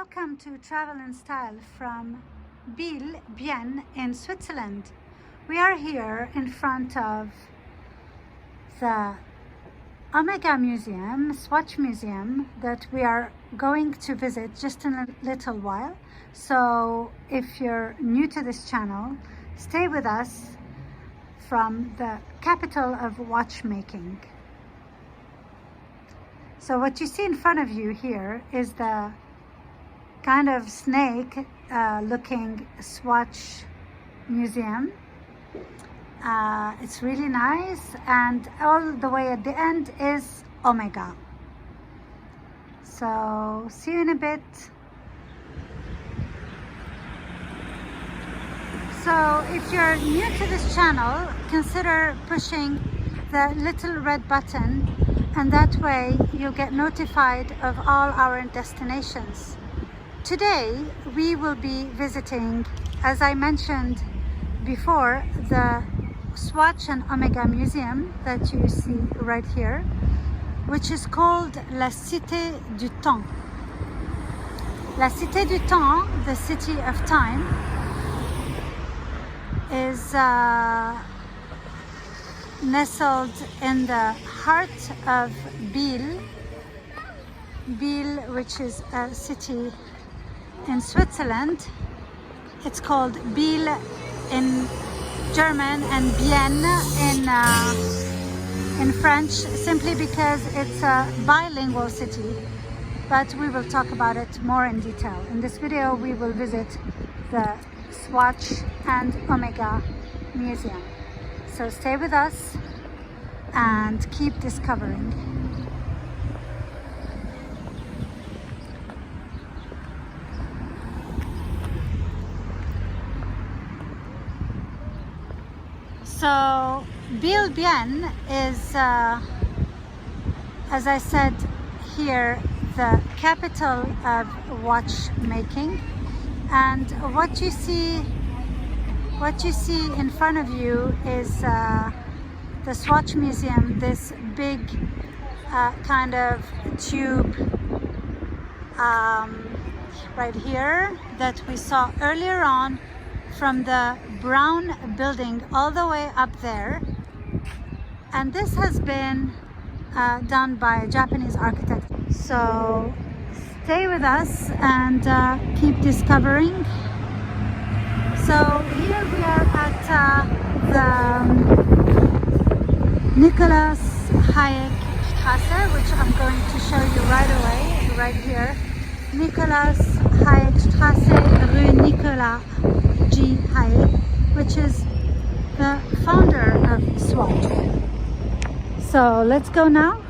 Welcome to Travel in Style from BIEL-BIENNE in Switzerland. We are here in front of the Omega Museum, Swatch Museum, that we are going to visit just in a little while. So if you're new to this channel, stay with us from the capital of watchmaking. So what you see in front of you here is the kind of snake looking Swatch Museum. It's really nice, and all the way at the end is Omega. So see you in a bit. So if you're new to this channel, consider pushing the little red button, and that way you'll get notified of all our destinations. Today we will be visiting, as I mentioned before, the Swatch and Omega Museum that you see right here, which is called La Cité du Temps. La Cité du Temps, the city of time, is nestled in the heart of BIEL, which is a city in Switzerland. It's called BIEL in German and Bienne in French, simply because it's a bilingual city, but we will talk about it more in detail. In this video we will visit the Swatch and Omega Museum. So stay with us and keep discovering. So BIEL-BIENNE is, as I said here, the capital of watchmaking, and what you see in front of you is the Swatch Museum, this big kind of tube right here that we saw earlier on, from the brown building all the way up there. And this has been done by a Japanese architect. So stay with us and keep discovering. So here we are at the Nicolas Hayek Strasse, which I'm going to show you right away, right here. Nicolas Hayek Strasse, Rue Nicolas G. Hayek, which is the founder of Swatch. So let's go now.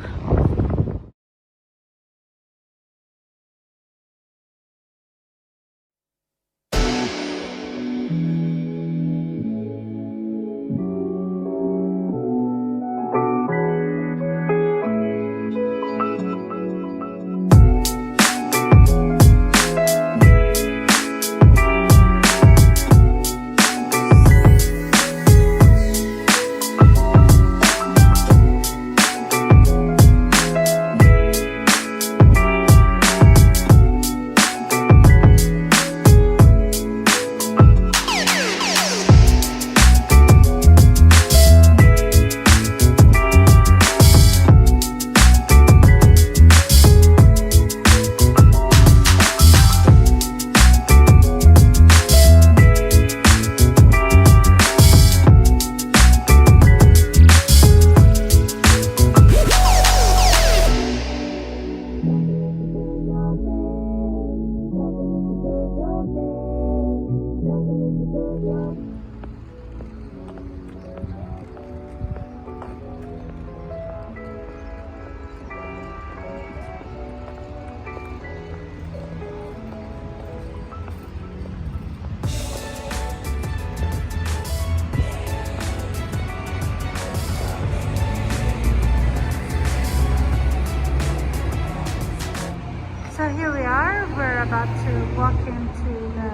So here we are, we're about to walk into the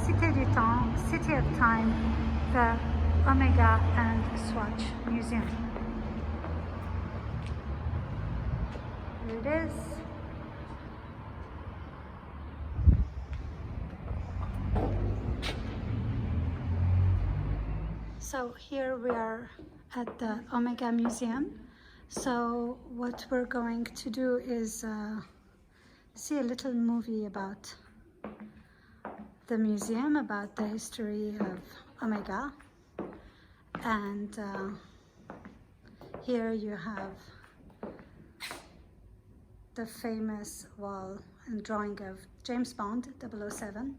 Cité du Temps, City of Time, the Omega and Swatch Museum. Here it is. So here we are at the Omega Museum. So what we're going to do is see a little movie about the museum, about the history of Omega. And here you have the famous wall and drawing of James Bond 007.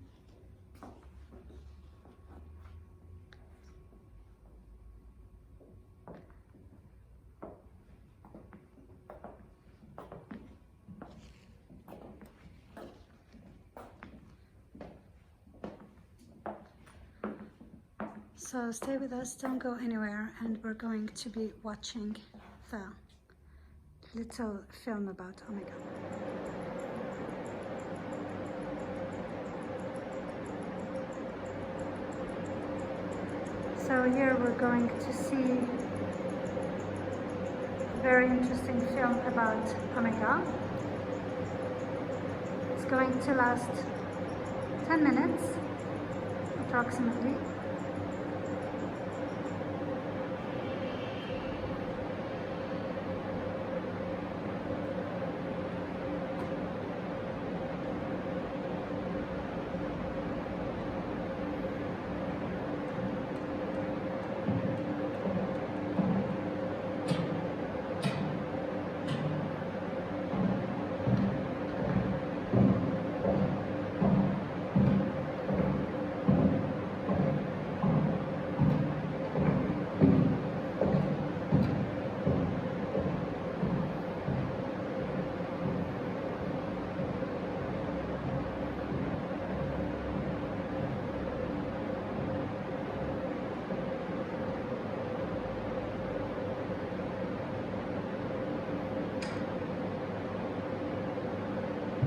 So stay with us, don't go anywhere, and we're going to be watching the little film about Omega. So here we're going to see a very interesting film about Omega. It's going to last 10 minutes approximately.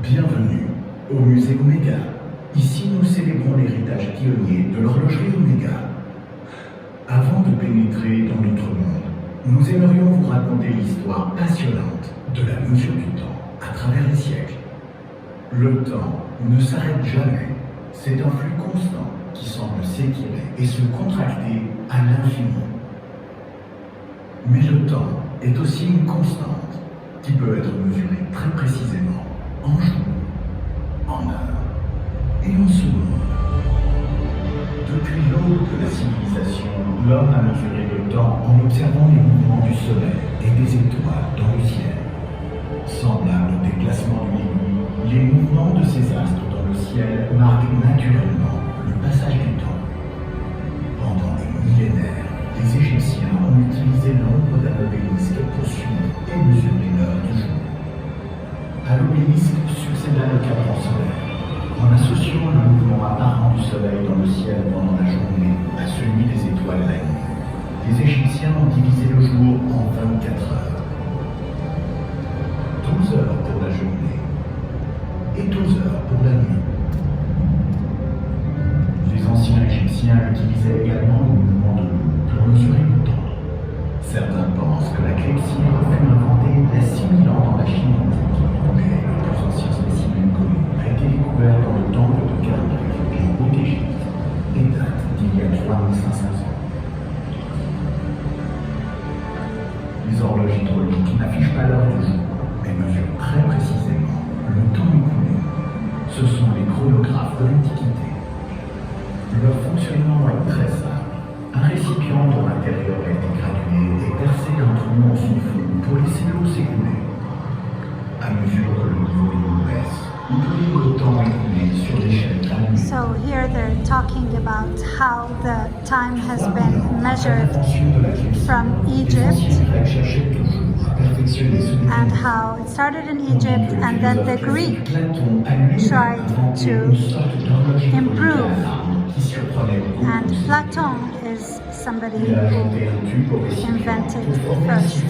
Bienvenue au musée Omega. Ici, nous célébrons l'héritage pionnier de l'horlogerie Omega. Avant de pénétrer dans notre monde, nous aimerions vous raconter l'histoire passionnante de la mesure du temps à travers les siècles. Le temps ne s'arrête jamais. C'est un flux constant qui semble s'étirer et se contracter à l'infini. Mais le temps est aussi une constante qui peut être mesurée très précisément en jours, en heures et en secondes. Depuis l'aube de la civilisation, l'homme a mesuré le temps en observant les mouvements du soleil et des étoiles dans le ciel. Semblable au déplacement d'une aiguille, les mouvements de ces astres dans le ciel marquent naturellement le passage du temps. Pendant des millénaires, les Égyptiens ont utilisé l'ombre d'un obélisque pour suivre et mesurer l'heure du jour. À l'obélisque succéda le cadran solaire, en associant le mouvement apparent du soleil dans le ciel pendant la journée à celui des étoiles la nuit. Les Égyptiens ont divisé le jour en 24 heures. 12 heures pour la journée et 12 heures pour la nuit. Les anciens Égyptiens utilisaient également le mouvement de l'eau pour mesurer le temps. Certains pensent que la clepsydre fut inventée il y a 6000 ans dans la Chine antique, mais le plus ancien spécimen connu a été découvert dans le temple de Karnak, en Haute-Égypte, et date d'il y a 3500 ans. Les horloges hydrauliques n'affichent pas l'heure du jour, mais mesurent très précisément le temps écoulé. Ce sont les chronographes de l'Antiquité. Leur fonctionnement est très simple. Un récipient dont l'intérieur a été gradué est percé d'un trou en son fond pour laisser l'eau s'écouler. À mesure que le niveau de l'eau baisse, on peut lire le temps écoulé sur l'échelle d'un. So here they're talking about how the time has been measured from Egypt and how it started in Egypt and then the Greek tried to improve. And Platon is somebody who invented first.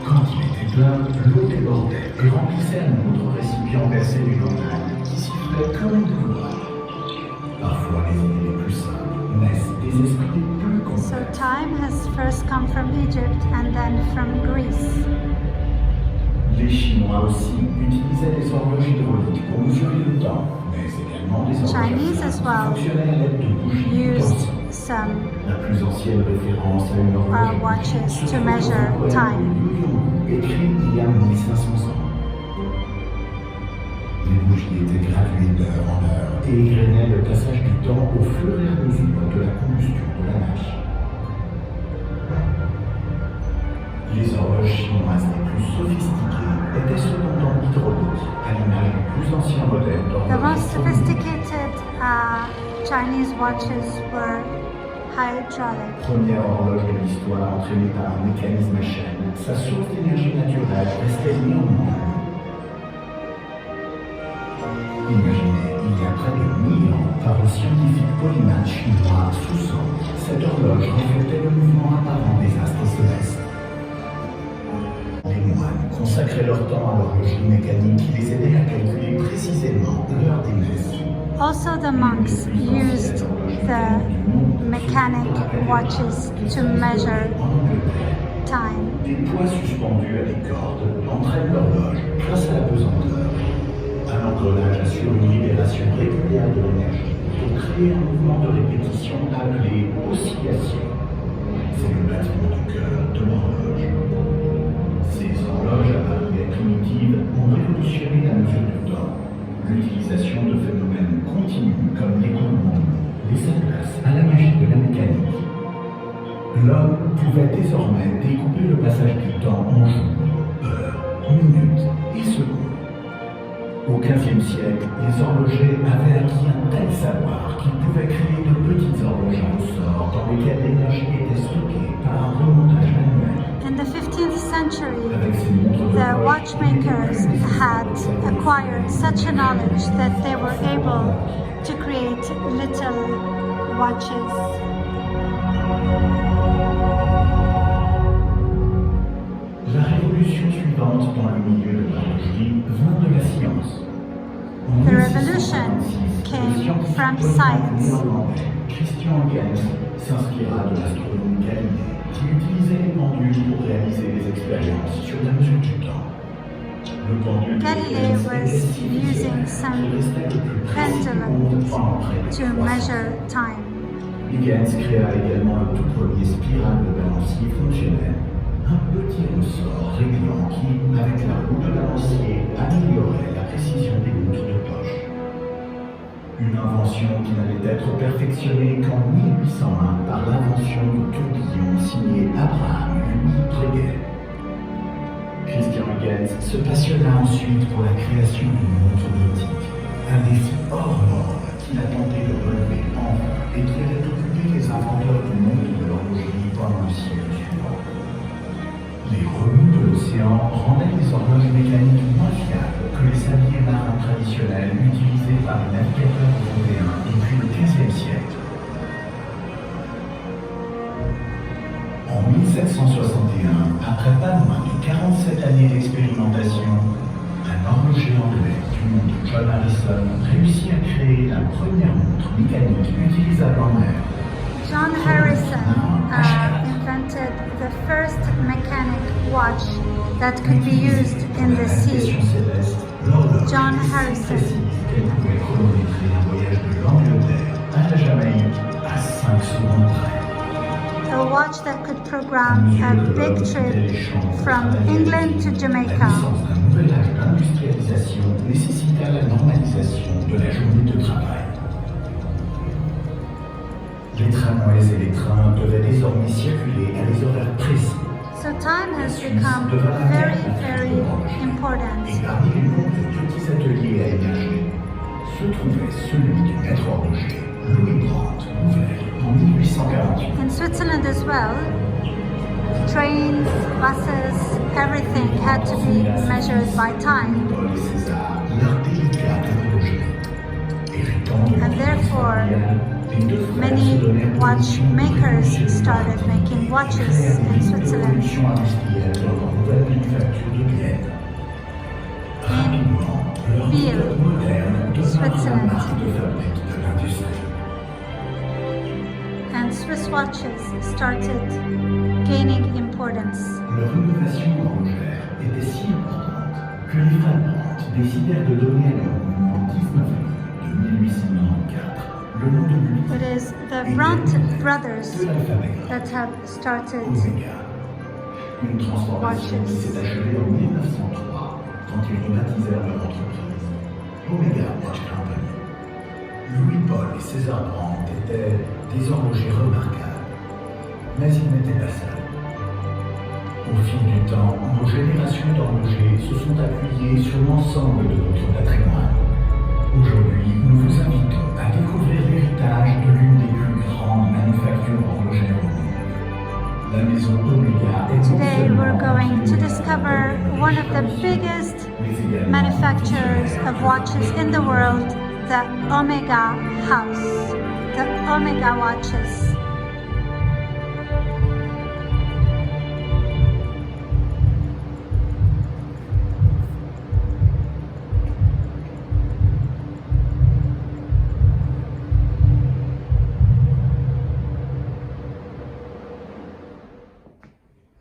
Quand il était plein, l'eau débordait et remplissait un autre récipient percé d'une montagne qui sifflait comme une couloir. Parfois, les idées les plus simples naissent des esprits plus complexes. So time has first come from Egypt and then from Greece. Les Chinois aussi utilisaient des horloges hydrauliques pour mesurer le temps, mais également des horloges Chinese as well fonctionnaient à l'aide de bougies used some La plus ancienne référence à une horloge watches se to trouve measure dans un poème time. de Yu Yong, écrit il y a 1500 ans. Les bougies étaient graduées d'heure en heure et égrenaient le passage du temps au fur et à mesure de la combustion de la machine. Les horloges chinoises les plus sophistiquées étaient cependant hydrauliques, à l'image du plus ancien modèle The d'horloge most sophisticated Chinese watches were hydraulic. Première horloge de l'histoire entraînée par un mécanisme à chaîne, sa source d'énergie naturelle restait néanmoins l'eau. Imaginez, il y a près de 1000 ans, par le scientifique polymathe chinois Susan, cette horloge reflétait le mouvement apparent des astres célestes. Les moines consacraient leur temps à l'horlogerie mécanique qui les aidait à calculer précisément l'heure des messes. Also, the monks used the mechanic watches to measure time. Des poids suspendus à des cordes entraînent l'horloge grâce à la pesanteur. Un engrenage assure une libération régulière de l'énergie pour créer un mouvement de répétition appelé oscillation. C'est le battement du cœur de l'horloge. Ces horloges apparues primitives ont révolutionné la mesure du temps. L'utilisation de phénomènes continus comme l'écoulement de l'eau laissa place à la magie de la mécanique. L'homme pouvait désormais découper le passage du temps en jours, heures, minutes et secondes. Au XVe siècle, les horlogers avaient acquis un tel savoir qu'ils pouvaient créer de petites horloges à ressort dans lesquelles l'énergie était stockée par un remontage manuel. In the 15th century, Avec ces montres the d'horloge, watchmakers had acquired such a knowledge that they were able to create little watches. La révolution suivante dans le milieu de l'horlogerie vint de la science. En The 1666, revolution le came scientifique from polymathe science. néerlandais Christian Huygens s'inspira de l'astronome Galilée, qui utilisait les pendules pour réaliser des expériences sur la mesure du temps. Le pendule de Galilei Huygens was était si using visuel some qu'il restait le plus précis pendulums pendant près de to 300 ans. measure time. Huygens créa également le tout premier spirale de balancier fonctionnel, un petit ressort réglant qui, avec la roue de balancier, améliorait la précision des montres de poche. Une invention qui n'allait être perfectionnée qu'en 1801 par l'invention du tourbillon signé Abraham Louis Breguet. Christian Huygens se passionna ensuite pour la création d'une montre nautique, un défi hors norme qu'il a tenté de relever en vain et qui allait occuper les inventeurs du monde de l'horlogerie pendant le siècle suivant. Les remous de l'océan rendaient les horloges mécaniques moins fiables que les sabliers marins traditionnels utilisés par les navigateurs européens depuis le XVe siècle. En 1761, après pas moins de 47 années d'expérimentation, un horloger anglais du nom de John Harrison réussit à créer la première montre mécanique utilisable en mer. John Harrison invented the first mechanic watch that could be used in the sea. John Harrison. Elle pouvait chronométrer un voyage de l'Angleterre à la Jamaïque à 5 secondes près. A watch that could program a big trip from England to La Jamaica. naissance d'un nouvel âge d'industrialisation nécessita la normalisation de la journée de travail. Les tramways et les trains devaient désormais circuler à des horaires précis. So time has become very, very important. Et parmi les nombreux petits ateliers à émerger, se trouvait celui du maître horloger Louis Brandt, ouvert en 1848. In Switzerland as well, trains, buses, everything had to be measured by time. Paul et César, leur délicate horlogerie. Héritant de And therefore, many watchmakers started making watches in Switzerland. In BIEL, Switzerland. And Swiss watches started gaining importance. Leur innovation horlogère était si importante que les frères Brandt décidèrent de donner à leur monument 19 de 1894 le nom de l'unité. It is the Brandt brothers that have started Omega. Une transformation qui watches. s'est achevée en 1903 quand ils rebaptisèrent leur entreprise Omega Watch Company. Louis-Paul et César Brandt étaient des horlogers remarquables, mais ils n'étaient pas seuls. Au fil du temps, nos générations d'horlogers se sont appuyées sur l'ensemble de notre patrimoine. Aujourd'hui, nous vous invitons à découvrir l'héritage de l'une des plus grandes manufactures horlogères au monde. La maison Omega est Today we're going to discover one of the biggest manufacturers of watches in the world, the Omega House, the Omega watches.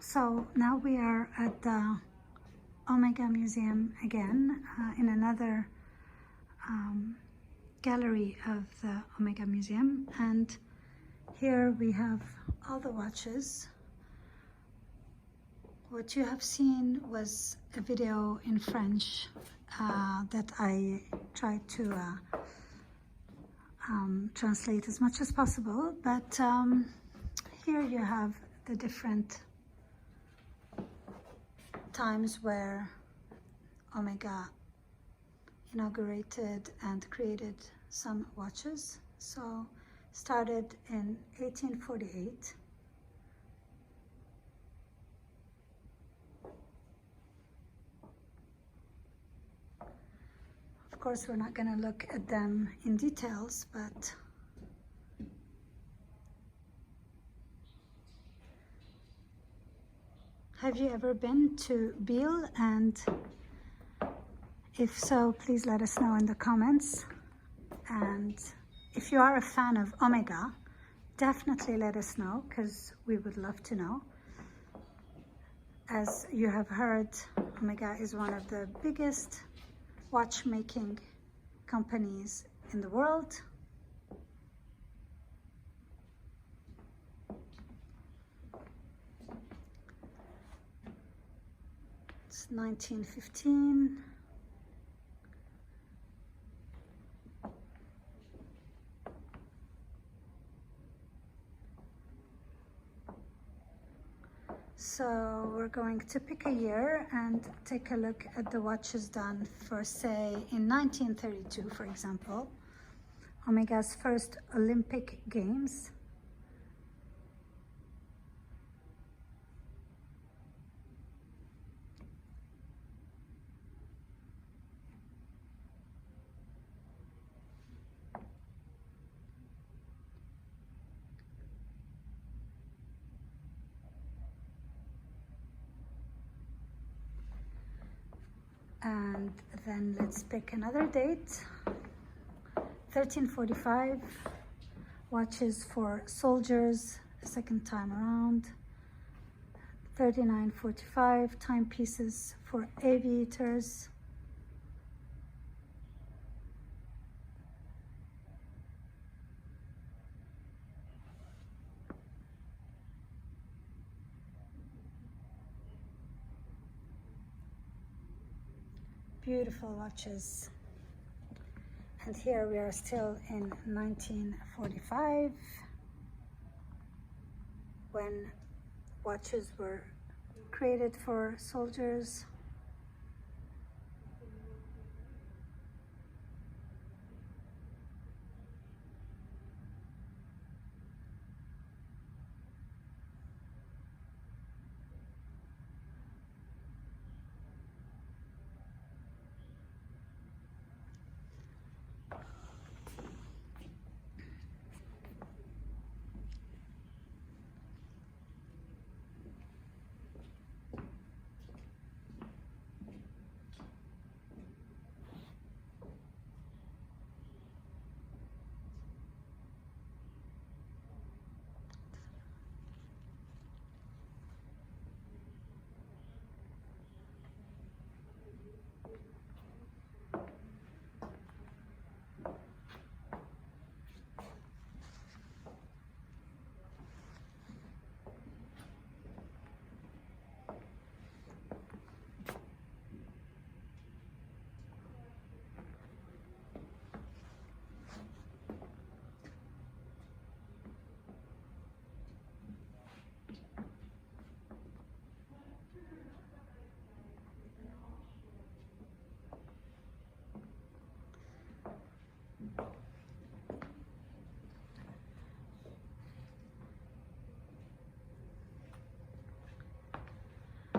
So now we are at the Omega Museum again, in another gallery of the Omega Museum, and here we have all the watches. What you have seen was a video in French that I tried to translate as much as possible, but here you have the different times where Omega inaugurated and created some watches. So started in 1848. Of course, we're not going to look at them in details, but have you ever been to BIEL? And if so, please let us know in the comments. And if you are a fan of Omega, definitely let us know, because we would love to know. As you have heard, Omega is one of the biggest watchmaking companies in the world. It's 1915. So we're going to pick a year and take a look at the watches done for, say, in 1932, for example, Omega's first Olympic Games. And then let's pick another date, 1345, watches for soldiers, second time around, 3945, timepieces for aviators, beautiful watches. And here we are still in 1945, when watches were created for soldiers.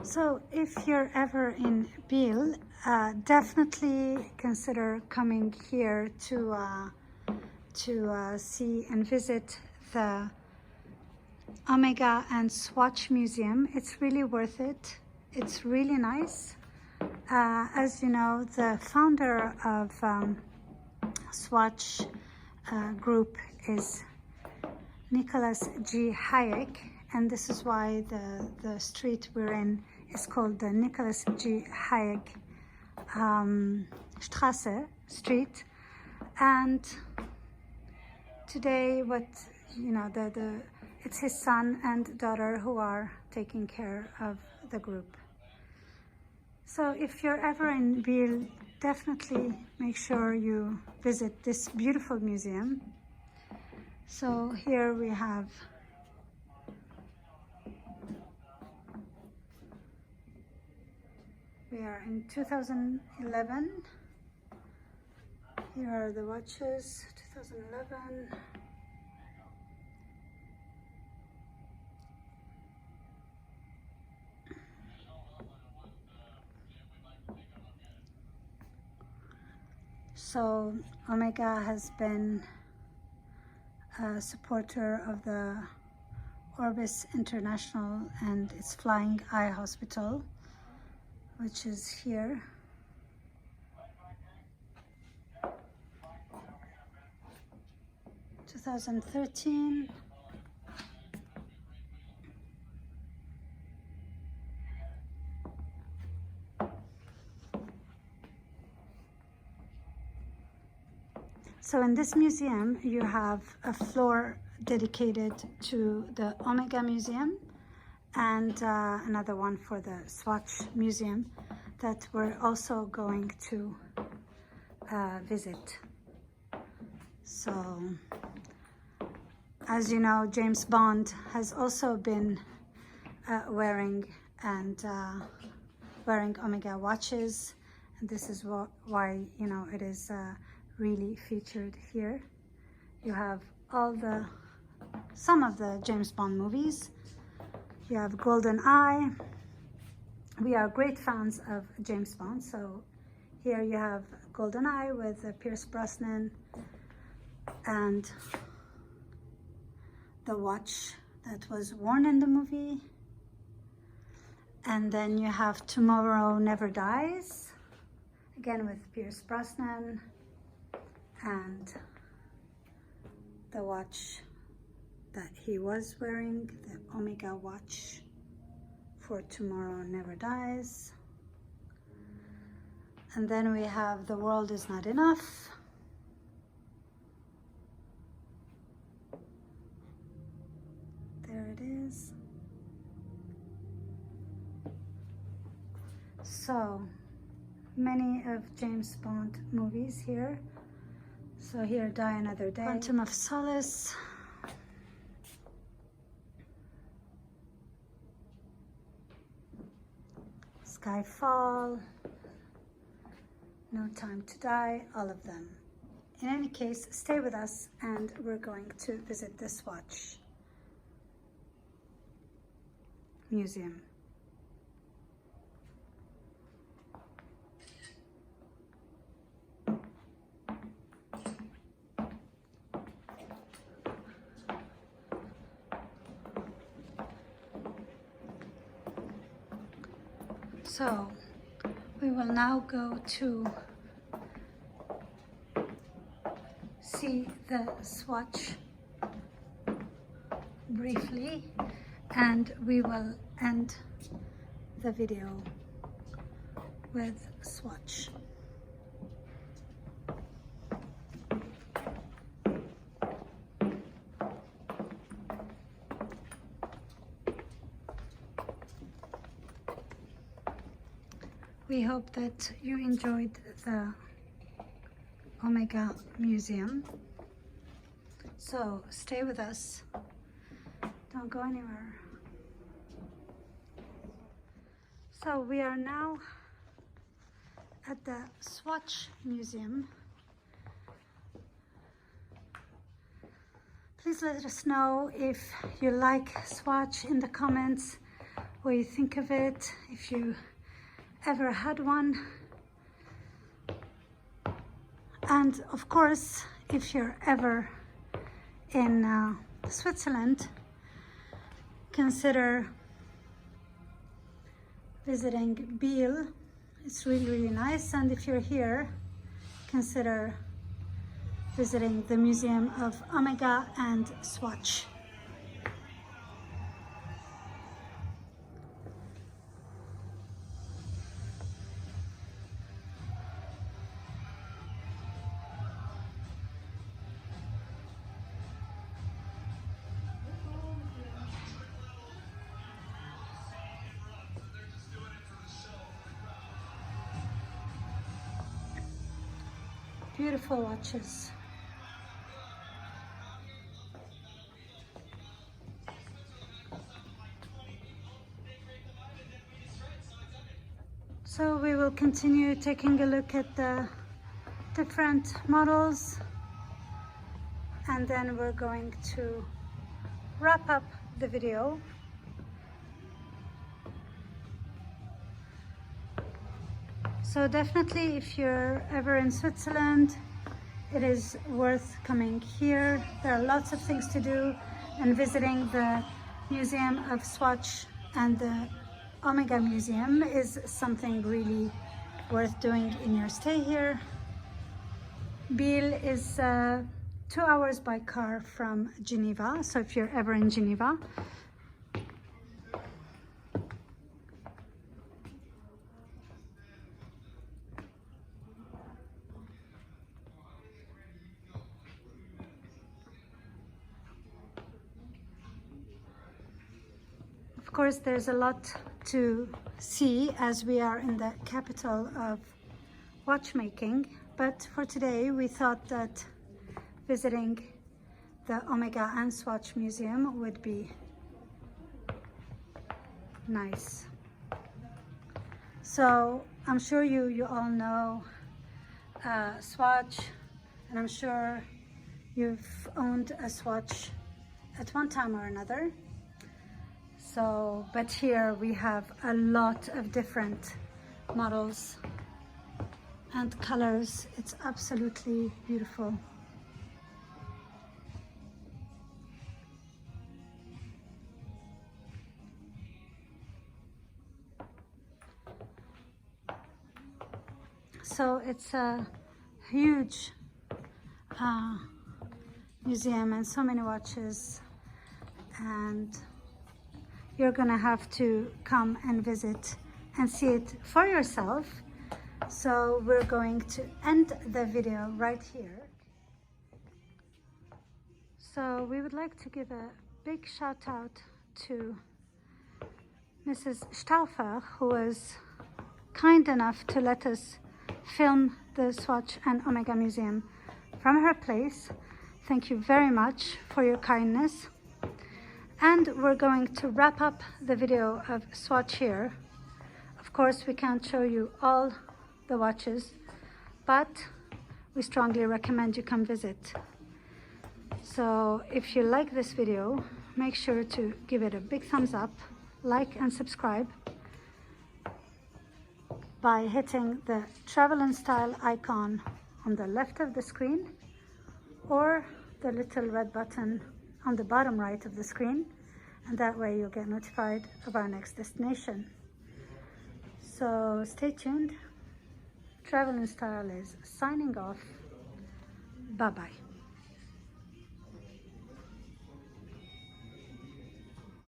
So if you're ever in BIEL, definitely consider coming here to see and visit the Omega and Swatch Museum. It's really worth it. It's really nice. As you know, the founder of Swatch group is Nicholas G. Hayek, and this is why the street we're in is called the Nicholas G. Hayek Straße, street. And today, it's his son and daughter who are taking care of the group. So if you're ever in BIEL, definitely make sure you visit this beautiful museum. So here we have we are in 2011. Here are the watches, 2011. So Omega has been a supporter of the Orbis International and its Flying Eye Hospital, which is here. In 2013. So in this museum, you have a floor dedicated to the Omega Museum and another one for the Swatch Museum that we're also going to visit. So, as you know, James Bond has also been wearing Omega watches, and this is why it is really featured here. You have some of the James Bond movies. You have GoldenEye. We are great fans of James Bond, so here you have GoldenEye with Pierce Brosnan and the watch that was worn in the movie. And then you have Tomorrow Never Dies, again with Pierce Brosnan, and the watch that he was wearing, the Omega watch for Tomorrow Never Dies. And then we have The World Is Not Enough. There it is. So many of James Bond movies here. So here, Die Another Day, Quantum of Solace, Skyfall, No Time to Die, all of them. In any case, stay with us and we're going to visit the Swatch Museum. So we will now go to see the Swatch briefly, and we will end the video with Swatch. We hope that you enjoyed the Omega Museum. So stay with us. Don't go anywhere. So we are now at the Swatch Museum. Please let us know if you like Swatch in the comments, what you think of it, if you ever had one. And of course, if you're ever in Switzerland, consider visiting BIEL. It's really, really nice. And if you're here, consider visiting the Museum of Omega and Swatch. Beautiful watches. So we will continue taking a look at the different models, and then we're going to wrap up the video. So definitely, if you're ever in Switzerland, it is worth coming here. There are lots of things to do, and visiting the Museum of Swatch and the Omega Museum is something really worth doing in your stay here. BIEL is 2 hours by car from Geneva, so if you're ever in Geneva. Of course, there's a lot to see as we are in the capital of watchmaking, but for today we thought that visiting the Omega and Swatch Museum would be nice. So I'm sure you all know Swatch, and I'm sure you've owned a Swatch at one time or another. So, but here we have a lot of different models and colors. It's absolutely beautiful. So it's a huge museum and so many watches, and you're gonna have to come and visit and see it for yourself. So we're going to end the video right here. So we would like to give a big shout out to Mrs. Stauffer, who was kind enough to let us film the Swatch and Omega Museum from her place. Thank you very much for your kindness. And we're going to wrap up the video of Swatch here. Of course, we can't show you all the watches, but we strongly recommend you come visit. So if you like this video, make sure to give it a big thumbs up, like and subscribe by hitting the Travel and Style icon on the left of the screen, or the little red button on the bottom right of the screen, and that way you'll get notified of our next destination. So stay tuned. Travel and Style is signing off. Bye bye.